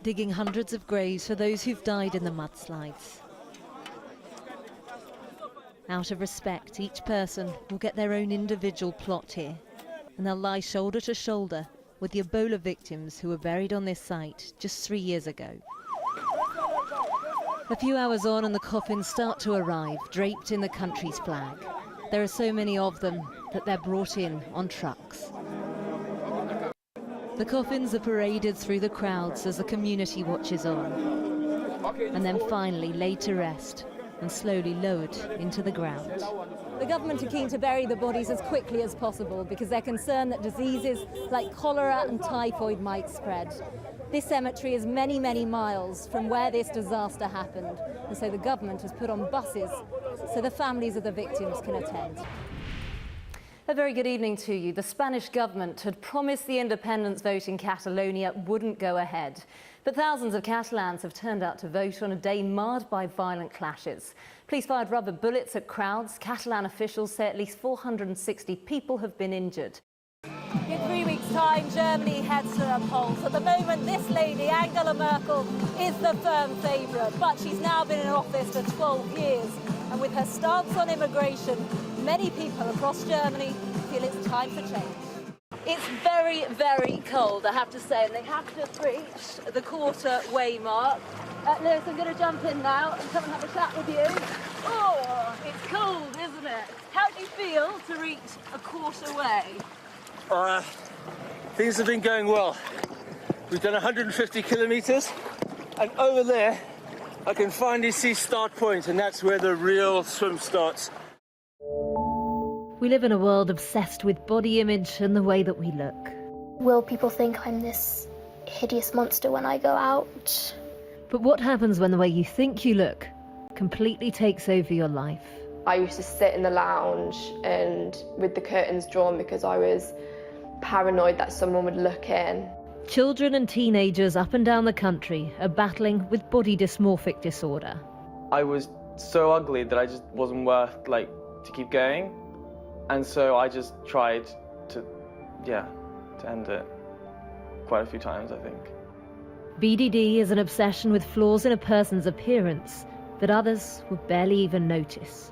digging hundreds of graves for those who've died in the mudslides. Out of respect, each person will get their own individual plot here, and they'll lie shoulder to shoulder with the Ebola victims who were buried on this site just 3 years ago. A few hours on and the coffins start to arrive, draped in the country's flag. There are so many of them that they're brought in on trucks. The coffins are paraded through the crowds as the community watches on, and then finally laid to rest and slowly lowered into the ground. The government are keen to bury the bodies as quickly as possible because they're concerned that diseases like cholera and typhoid might spread. This cemetery is many, many miles from where this disaster happened, and so the government has put on buses so the families of the victims can attend. A very good evening to you. The Spanish government had promised the independence vote in Catalonia wouldn't go ahead. But thousands of Catalans have turned out to vote on a day marred by violent clashes. Police fired rubber bullets at crowds. Catalan officials say at least 460 people have been injured. In 3 weeks' time, Germany heads to the polls. At the moment, this lady, Angela Merkel, is the firm favourite, but she's now been in office for 12 years. And with her stance on immigration, many people across Germany feel it's time for change. It's very, very cold, I have to say, and they have just reached the quarter-way mark. Lewis, I'm going to jump in now and come and have a chat with you. Oh, it's cold, isn't it? How do you feel to reach a quarter-way? Things have been going well. We've done 150 kilometres, and over there I can finally see start point, and that's where the real swim starts. We live in a world obsessed with body image and the way that we look. Will people think I'm this hideous monster when I go out? But what happens when the way you think you look completely takes over your life? I used to sit in the lounge and with the curtains drawn because I was paranoid that someone would look in. Children and teenagers up and down the country are battling with body dysmorphic disorder. I was so ugly that I just wasn't worth to keep going, and so I just tried to end it quite a few times, I think. BDD is an obsession with flaws in a person's appearance that others will barely even notice.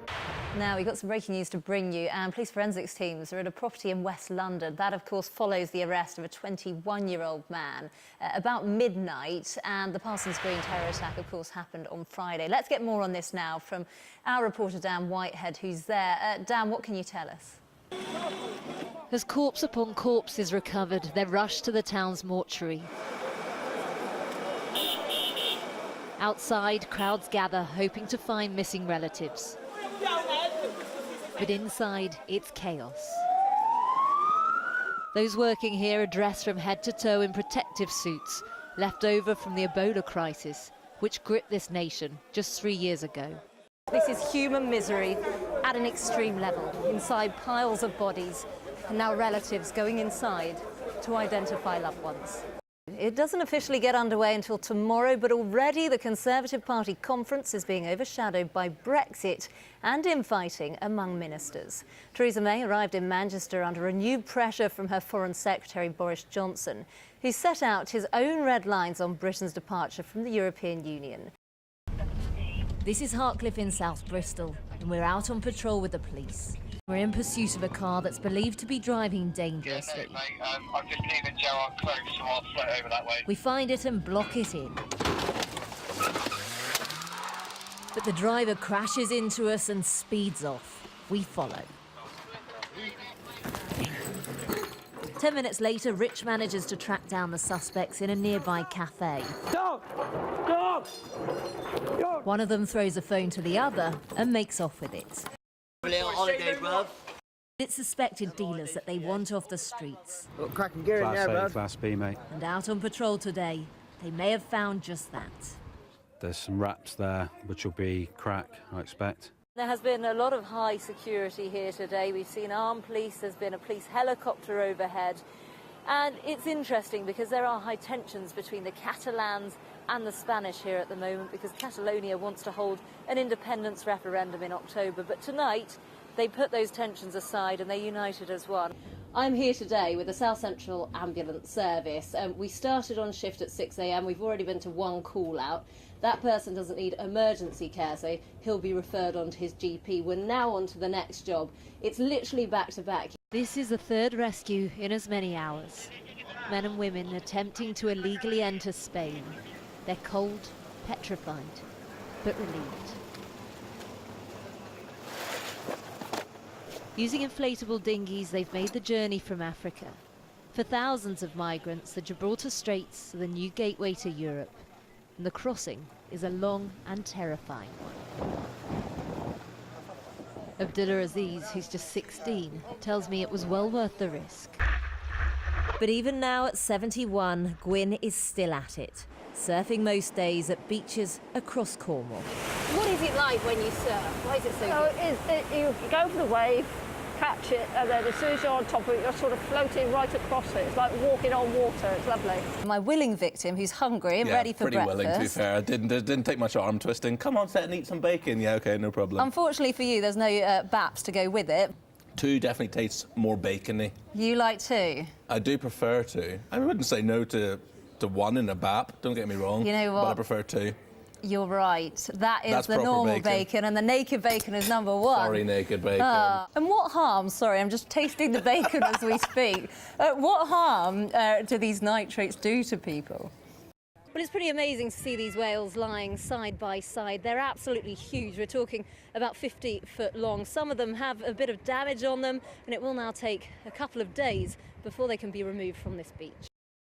Now, we've got some breaking news to bring you, and police forensics teams are at a property in West London. That, of course, follows the arrest of a 21-year-old man about midnight, and the Parsons Green terror attack, of course, happened on Friday. Let's get more on this now from our reporter, Dan Whitehead, who's there. Dan, what can you tell us? As corpse upon corpse is recovered, they're rushed to the town's mortuary. Outside, crowds gather, hoping to find missing relatives. But inside, it's chaos. Those working here are dressed from head to toe in protective suits, left over from the Ebola crisis, which gripped this nation just 3 years ago. This is human misery at an extreme level, inside piles of bodies, and now relatives going inside to identify loved ones. It doesn't officially get underway until tomorrow, but already the Conservative Party conference is being overshadowed by Brexit and infighting among ministers. Theresa May arrived in Manchester under renewed pressure from her Foreign Secretary Boris Johnson, who set out his own red lines on Britain's departure from the European Union. This is Hartcliffe in South Bristol, and we're out on patrol with the police. We're in pursuit of a car that's believed to be driving dangerously. Yeah, no, mate, I'm just leaving Gerard close, so I'll float over that way. We find it and block it in. But the driver crashes into us and speeds off. We follow. 10 minutes later, Rich manages to track down the suspects in a nearby cafe. Stop! Stop! One of them throws a phone to the other and makes off with it. Holiday, bruv. It's suspected dealers that they want off the streets. Got cracking gear in there, bruv. Class B, mate. And out on patrol today, they may have found just that. There's some wraps there, which will be crack, I expect. There has been a lot of high security here today. We've seen armed police, there's been a police helicopter overhead. And it's interesting because there are high tensions between the Catalans and the Spanish here at the moment, because Catalonia wants to hold an independence referendum in October. But tonight, they put those tensions aside and they united as one. I'm here today with the South Central Ambulance Service. We started on shift at 6 a.m. We've already been to one call out. That person doesn't need emergency care, so he'll be referred on to his GP. We're now on to the next job. It's literally back to back. This is the third rescue in as many hours. Men and women attempting to illegally enter Spain. They're cold, petrified, but relieved. Using inflatable dinghies, they've made the journey from Africa. For thousands of migrants, the Gibraltar Straits are the new gateway to Europe. And the crossing is a long and terrifying one. Abdullah Aziz, who's just 16, tells me it was well worth the risk. But even now at 71, Gwyn is still at it, surfing most days at beaches across Cornwall. What is it like when you surf? Why is it so good? You go for the wave, catch it, and then as soon as you're on top of it, you're sort of floating right across it. It's like walking on water. It's lovely. My willing victim, who's hungry and ready for breakfast. Pretty willing, to be fair. It didn't take much arm twisting. Come on, set and eat some bacon. Yeah, OK, no problem. Unfortunately for you, there's no baps to go with it. 2 definitely tastes more bacony. You like 2? I do prefer 2. I wouldn't say no to 1 in a bap, don't get me wrong. You know what? But I prefer 2. You're right. That's the proper normal bacon, and the naked bacon is number 1. Sorry, naked bacon. And what harm, sorry, I'm just tasting the bacon as we speak. What harm do these nitrates do to people? Well, it's pretty amazing to see these whales lying side by side. They're absolutely huge. We're talking about 50 foot long. Some of them have a bit of damage on them, and it will now take a couple of days before they can be removed from this beach.